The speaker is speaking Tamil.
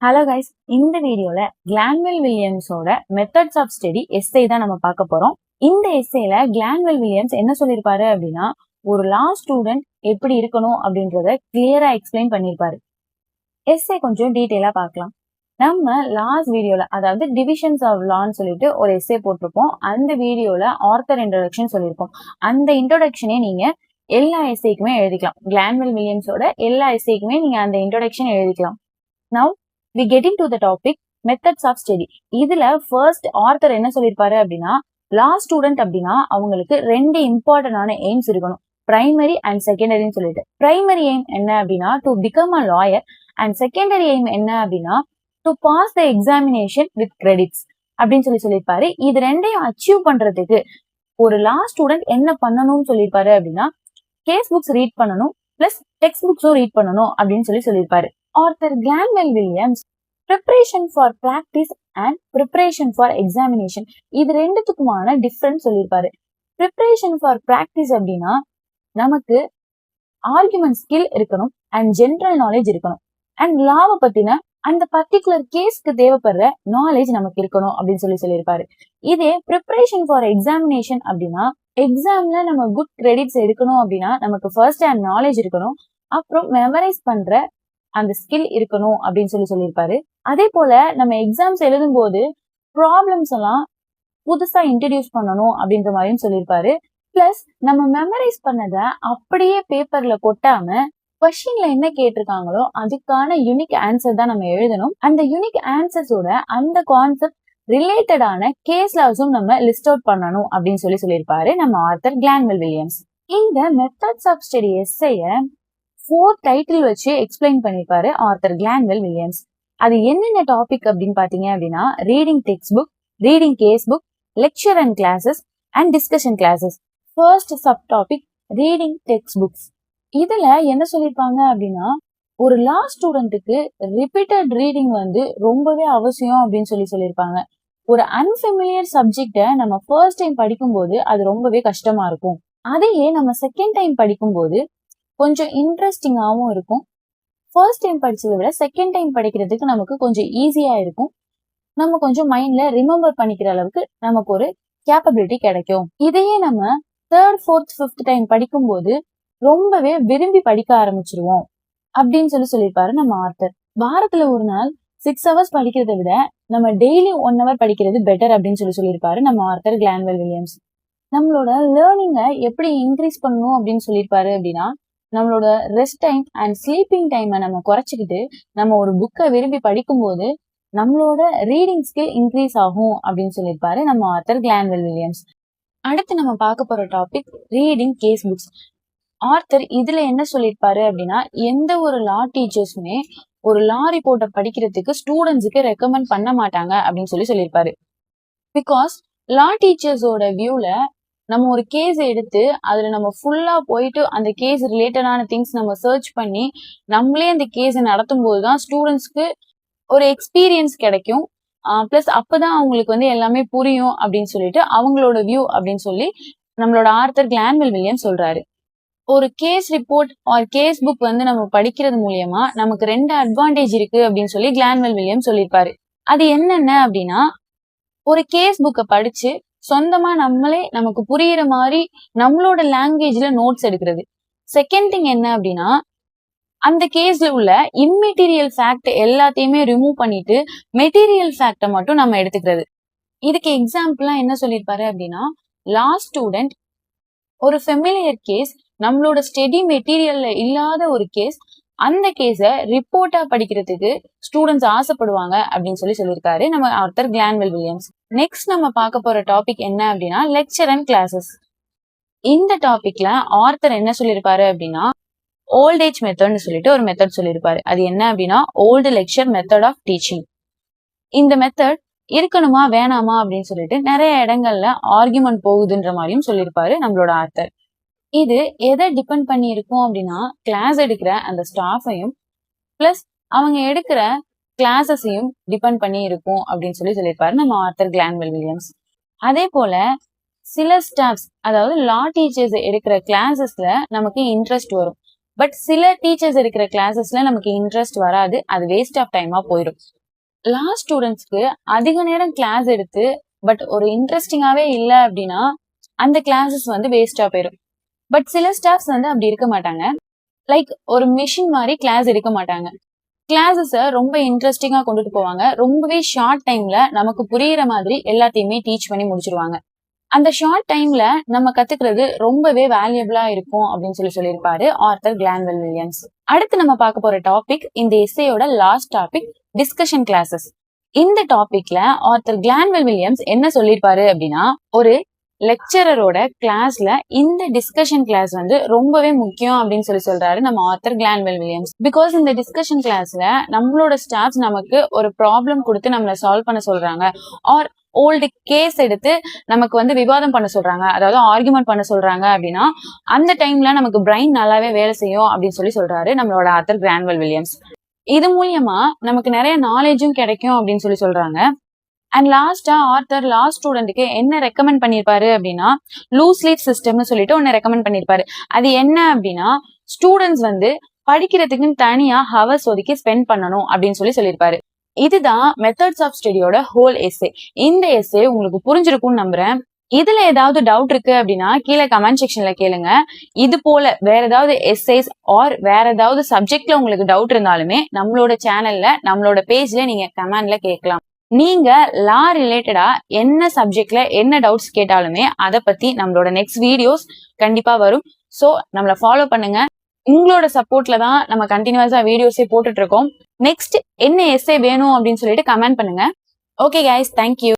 ஹலோ கைஸ், இந்த வீடியோல கிளான்வெல் வில்லியம்ஸோட மெத்தட்ஸ் ஆஃப் ஸ்டடி எஸ்ஸே தான் நம்ம பார்க்க போறோம். இந்த எஸ்ஸேல கிளான்வெல் வில்லியம்ஸ் என்ன சொல்லியிருப்பாரு அப்படின்னா, ஒரு லா ஸ்டூடெண்ட் எப்படி இருக்கணும் அப்படின்றத கிளியரா எக்ஸ்பிளைன் பண்ணியிருப்பாரு. எஸ்ஸே கொஞ்சம் டீட்டெயிலா பார்க்கலாம். நம்ம லாஸ்ட் வீடியோல, அதாவது டிவிஷன்ஸ் ஆஃப் லான்னு சொல்லிட்டு ஒரு எஸ்ஸே போட்டிருப்போம். அந்த வீடியோல ஆர்த்தர் இன்ட்ரோடக்ஷன் சொல்லியிருப்போம். அந்த இன்ட்ரோடக்ஷனே நீங்க எல்லா எஸ்ஸேக்குமே எழுதிக்கலாம். கிளான்வெல் வில்லியம்ஸோட எல்லா எஸ்ஸேக்குமே நீங்க அந்த இன்ட்ரோடக்ஷன் எழுதிக்கலாம். Now we get into the topic methods of study. இதுல ஃபர்ஸ்ட் ஆர்த்தர் என்ன சொல்லியிருப்பாரு அப்படின்னா, லா ஸ்டூடெண்ட் அப்படின்னா அவங்களுக்கு ரெண்டு இம்பார்ட்டன்டான எய்ம்ஸ் இருக்கணும், பிரைமரி அண்ட் செகண்டரின்னு சொல்லிட்டு. பிரைமரி எய்ம் என்ன அப்படின்னா to become a lawyer, and secondary aim என்ன அப்படின்னா to pass the examination with credits அப்படின்னு சொல்லியிருப்பாரு. இது ரெண்டையும் அச்சீவ் பண்றதுக்கு ஒரு லா ஸ்டூடெண்ட் என்ன பண்ணணும்னு சொல்லியிருப்பாரு அப்படின்னா, கேஸ் புக்ஸ் ரீட் பண்ணணும், பிளஸ் டெக்ஸ்ட் புக்ஸும் ரீட் பண்ணணும் அப்படின்னு சொல்லியிருப்பாரு. Arthur Glanville Williams preparation for practice and preparation for examination இது ரெண்டுத்துக்குமான டிஃபரன்ஸ் சொல்லியிருப்பாரு. preparation for practice அப்படின்னா நமக்கு ஆர்குமெண்ட் ஸ்கில் இருக்கணும் அண்ட் ஜென்ரல் நாலேஜ் இருக்கணும், அண்ட் லாவை பத்தின அந்த பர்டிகுலர் கேஸ்க்கு தேவைப்படுற நாலேஜ் நமக்கு இருக்கணும் அப்படின்னு சொல்லியிருப்பாரு. இதே ப்ரிப்பரேஷன் ஃபார் எக்ஸாமினேஷன் அப்படின்னா எக்ஸாம்ல நம்ம குட் கிரெடிட்ஸ் எடுக்கணும் அப்படின்னா நமக்கு ஃபர்ஸ்ட் ஹேண்ட் நாலேஜ் இருக்கணும், அப்புறம் மெமரைஸ் பண்ற அந்த ஸ்கில் இருக்கணும் அப்படின்னு சொல்லியிருப்பாரு. அதே போல நம்ம எக்ஸாம்ஸ் எழுதும் போது ப்ராப்ளம்ஸ் எல்லாம் புதுசா இன்ட்ரடியூஸ் பண்ணணும் அப்படின்ற மாதிரியும் சொல்லியிருப்பாரு. பிளஸ் நம்ம மெமரைஸ் பண்ணதை அப்படியே பேப்பர்ல கொட்டாம கொஸ்டின்ல என்ன கேட்டிருக்காங்களோ அதுக்கான யூனிக் ஆன்சர் தான் நம்ம எழுதணும். அந்த யூனிக் ஆன்சர்ஸோட அந்த கான்செப்ட் ரிலேட்டடான கேஸ் லாஸும் நம்ம லிஸ்ட் அவுட் பண்ணணும் அப்படின்னு சொல்லியிருப்பாரு நம்ம ஆர்த்தர் கிளான்வெல் வில்லியம்ஸ். இந்த மெத்தட்ஸ் ஆஃப் ஸ்டடி எஸ்ஸைய 4 டைட்டில் வச்சு எக்ஸ்பிளைன் பண்ணிருப்பாரு ஆர்த்தர் கிளான்வெல் வில்லியம்ஸ். அது என்னென்ன டாபிக் அப்படின்னு பாத்தீங்க அப்படின்னா, reading text book, reading case book, lecture and classes and discussion classes. First sub topic reading text books. இதுல என்ன சொல்லியிருப்பாங்க அப்படின்னா, ஒரு லா ஸ்டூடெண்ட்டுக்கு ரிப்பீட்டட் ரீடிங் ரொம்பவே அவசியம் அப்படின்னு சொல்லியிருப்பாங்க. ஒரு அன்ஃபெமிலியர் சப்ஜெக்ட நம்ம ஃபர்ஸ்ட் டைம் படிக்கும்போது அது ரொம்பவே கஷ்டமா இருக்கும். அதையே நம்ம செகண்ட் டைம் படிக்கும்போது கொஞ்சம் இன்ட்ரெஸ்டிங்காகவும் இருக்கும். ஃபர்ஸ்ட் டைம் படிச்சதை விட செகண்ட் டைம் படிக்கிறதுக்கு நமக்கு கொஞ்சம் ஈஸியா இருக்கும். நம்ம கொஞ்சம் மைண்ட்ல ரிமெம்பர் பண்ணிக்கிற அளவுக்கு நமக்கு ஒரு கேப்பபிலிட்டி கிடைக்கும். இதையே நம்ம தேர்ட், ஃபோர்த், ஃபிஃப்த் டைம் படிக்கும்போது ரொம்பவே விரும்பி படிக்க ஆரம்பிச்சிருவோம் அப்படின்னு சொல்லியிருப்பாரு நம்ம ஆர்த்தர். வாரத்துல ஒரு நாள் 6 hours படிக்கிறதை விட நம்ம டெய்லி 1 hour படிக்கிறது பெட்டர் அப்படின்னு சொல்லியிருப்பாரு நம்ம ஆர்த்தர் கிளான்வெல் வில்லியம்ஸ். நம்மளோட லேர்னிங்கை எப்படி இன்க்ரீஸ் பண்ணணும் அப்படின்னு சொல்லியிருப்பாரு அப்படின்னா, நம்மளோட ரெஸ்ட் டைம் அண்ட் ஸ்லீப்பிங் டைமை நம்ம குறைச்சிக்கிட்டு நம்ம ஒரு புக்கை விரும்பி படிக்கும்போது நம்மளோட ரீடிங் ஸ்கில் இன்க்ரீஸ் ஆகும் அப்படின்னு சொல்லியிருப்பாரு நம்ம ஆர்த்தர் கிளான்வெல் வில்லியம்ஸ். அடுத்து நம்ம பார்க்க போற topic reading case books. Arthur இதுல என்ன சொல்லியிருப்பாரு அப்படின்னா, எந்த ஒரு லா டீச்சர்ஸுமே ஒரு லா ரிப்போர்ட்டை படிக்கிறதுக்கு ஸ்டூடெண்ட்ஸுக்கு ரெக்கமெண்ட் பண்ண மாட்டாங்க அப்படின்னு சொல்லியிருப்பாரு. பிகாஸ் லா டீச்சர்ஸோட வியூல நம்ம ஒரு கேஸ் எடுத்து அதுல நம்ம ஃபுல்லா போயிட்டு அந்த கேஸ் ரிலேட்டடான திங்ஸ் நம்ம சர்ச் பண்ணி நம்மளே அந்த கேஸை நடத்தும் போதுதான் ஸ்டூடெண்ட்ஸ்க்கு ஒரு எக்ஸ்பீரியன்ஸ் கிடைக்கும். பிளஸ் அப்பதான் அவங்களுக்கு எல்லாமே புரியும் அப்படின்னு சொல்லிட்டு அவங்களோட வியூ அப்படின்னு சொல்லி நம்மளோட ஆர்த்தர் கிளான்வெல் வில்லியம்ஸ் சொல்றாரு. ஒரு case report or case book நம்ம படிக்கிறது மூலியமா நமக்கு 2 அட்வான்டேஜ் இருக்கு அப்படின்னு சொல்லி கிளான்வெல் வில்லியம்ஸ் சொல்லியிருப்பாரு. அது என்னென்ன அப்படின்னா, ஒரு கேஸ் புக்கை படிச்சு சொந்தமா நம்மளே நமக்கு புரியுற மாதிரி நம்மளோட லாங்குவேஜ்ல நோட்ஸ் எடுக்கிறது. செகண்ட் திங் என்ன அப்படின்னா, அந்த கேஸ்ல உள்ள இம்மெட்டீரியல் ஃபேக்ட் எல்லாத்தையுமே ரிமூவ் பண்ணிட்டு மெட்டீரியல் ஃபேக்டை மட்டும் நம்ம எடுத்துக்கிறது. இதுக்கு எக்ஸாம்பிளா என்ன சொல்லியிருப்பாரு அப்படின்னா, லா ஸ்டூடெண்ட் ஒரு ஃபெமிலியர் கேஸ், நம்மளோட ஸ்டடி மெட்டீரியல்ல இல்லாத ஒரு கேஸ், அந்த கேஸை ரிப்போர்ட்டா படிக்கிறதுக்கு ஸ்டூடெண்ட்ஸ் ஆசைப்படுவாங்க அப்படின்னு சொல்லியிருக்காரு நம்ம ஆர்த்தர் கிளான்வெல் வில்லியம்ஸ். நெக்ஸ்ட் நம்ம பார்க்க போற டாபிக் என்ன அப்படின்னா, லெக்சர் அண்ட் கிளாஸஸ். இந்த டாபிக்ல ஆர்த்தர் என்ன சொல்லியிருப்பாரு அப்படின்னா, ஓல்ட் ஏஜ் மெத்தட்னு சொல்லிட்டு ஒரு மெத்தட் சொல்லியிருப்பாரு. அது என்ன அப்படின்னா, old lecture method of teaching. இந்த மெத்தட் இருக்கணுமா வேணாமா அப்படின்னு சொல்லிட்டு நிறைய இடங்கள்ல ஆர்குமெண்ட் போகுதுன்ற மாதிரியும் சொல்லியிருப்பாரு நம்மளோட ஆர்த்தர். இது எதை டிபெண்ட் பண்ணி இருக்கும் அப்படின்னா, கிளாஸ் எடுக்கிற அந்த ஸ்டாஃபையும் பிளஸ் அவங்க எடுக்கிற கிளாஸஸையும் டிபெண்ட் பண்ணி இருக்கும் அப்படின்னு சொல்லியிருப்பாரு நம்ம ஆர்த்தர் கிளான்வெல் வில்லியம்ஸ். அதே போல சில ஸ்டாஃப்ஸ், அதாவது லா டீச்சர்ஸ் எடுக்கிற கிளாஸஸ்ல நமக்கு இன்ட்ரெஸ்ட் வரும், பட் சில டீச்சர்ஸ் இருக்கிற கிளாஸஸ்ல நமக்கு இன்ட்ரெஸ்ட் வராது, அது வேஸ்ட் ஆஃப் டைமா போயிடும். லாஸ்ட் ஸ்டூடெண்ட்ஸ்க்கு அதிக நேரம் கிளாஸ் எடுத்து பட் ஒரு இன்ட்ரெஸ்டிங்காவே இல்லை அப்படின்னா அந்த கிளாஸஸ் வந்து வேஸ்டா போயிடும். பட் சில ஸ்டாஃப்ஸ் வந்து அப்படி இருக்க மாட்டாங்க, லைக் ஒரு மிஷின் மாதிரி கிளாஸ் எடுக்க மாட்டாங்க. கிளாஸஸ ரொம்ப இன்ட்ரெஸ்டிங்கா கொண்டுட்டு போவாங்க. ரொம்பவே ஷார்ட் டைம்ல நமக்கு புரியுற மாதிரி எல்லாத்தையுமே டீச் பண்ணி முடிச்சிருவாங்க. அந்த ஷார்ட் டைம்ல நம்ம கத்துக்கிறது ரொம்பவே வேல்யூபிளா இருக்கும் அப்படின்னு சொல்லியிருப்பாரு ஆர்தர் கிளான்வெல் வில்லியம்ஸ். அடுத்து நம்ம பார்க்க போற டாபிக், இந்த எஸ்ஸேயோட லாஸ்ட் டாபிக், டிஸ்கஷன் கிளாஸஸ். இந்த டாபிக்ல ஆர்தர் கிளான்வெல் வில்லியம்ஸ் என்ன சொல்லியிருப்பாரு அப்படின்னா, ஒரு லெக்சரரோட கிளாஸ்ல இந்த டிஸ்கஷன் கிளாஸ் வந்து ரொம்பவே முக்கியம் அப்படின்னு சொல்றாரு நம்ம ஆர்தர் கிளான்வெல் வில்லியம்ஸ். பிகாஸ் இந்த டிஸ்கஷன் கிளாஸ்ல நம்மளோட ஸ்டாஃப்ஸ் நமக்கு ஒரு ப்ராப்ளம் கொடுத்து நம்மள சால்வ் பண்ண சொல்றாங்க, ஆர் ஓல்டு கேஸ் எடுத்து நமக்கு வந்து விவாதம் பண்ண சொல்றாங்க, அதாவது ஆர்குமெண்ட் பண்ண சொல்றாங்க அப்படின்னா அந்த டைம்ல நமக்கு பிரெயின் நல்லாவே வேலை செய்யும் அப்படின்னு சொல்றாரு நம்மளோட ஆர்தர் கிளான்வெல் வில்லியம்ஸ். இது மூலியமா நமக்கு நிறைய நாலேஜும் கிடைக்கும் அப்படின்னு சொல்றாங்க. அண்ட் லாஸ்டா ஆர்தர் லாஸ்ட் ஸ்டூடெண்ட்டுக்கு என்ன ரெக்கமெண்ட் பண்ணிருப்பாரு அப்படின்னா, லூஸ் லீஃப் சிஸ்டம்னு சொல்லிட்டு ஒன்னு ரெக்கமெண்ட் பண்ணிருப்பாரு. அது என்ன அப்படின்னா, ஸ்டூடெண்ட்ஸ் வந்து படிக்கிறதுக்குன்னு தனியா ஹவர்ஸ் ஒதுக்கி ஸ்பெண்ட் பண்ணணும் அப்படின்னு சொல்லியிருப்பாரு. இதுதான் மெத்தட்ஸ் ஆஃப் ஸ்டடியோட ஹோல் எஸ்ஸே. இந்த எஸ்ஸே உங்களுக்கு புரிஞ்சிருக்கும்னு நம்புறேன். இதுல ஏதாவது டவுட் இருக்கு அப்படின்னா கீழே கமெண்ட் செக்ஷன்ல கேளுங்க. இது போல வேற ஏதாவது எஸ்ஸேஸ் ஆர் வேற ஏதாவது சப்ஜெக்ட்ல உங்களுக்கு டவுட் இருந்தாலுமே நம்மளோட சேனல்ல நம்மளோட பேஜ்ல நீங்க கமெண்ட்ல கேட்கலாம். நீங்க லா ரிலேட்டடா என்ன சப்ஜெக்ட்ல என்ன டவுட்ஸ் கேட்டாலுமே அதை பத்தி நம்மளோட நெக்ஸ்ட் வீடியோஸ் கண்டிப்பா வரும். ஸோ நம்மள ஃபாலோ பண்ணுங்க. உங்களோட சப்போர்ட்ல தான் நம்ம கண்டினியூஸா வீடியோஸே போட்டுட்டு இருக்கோம். நெக்ஸ்ட் என்ன எஸ்ஸே வேணும் அப்படின்னு சொல்லிட்டு கமெண்ட் பண்ணுங்க. Okay guys, thank you.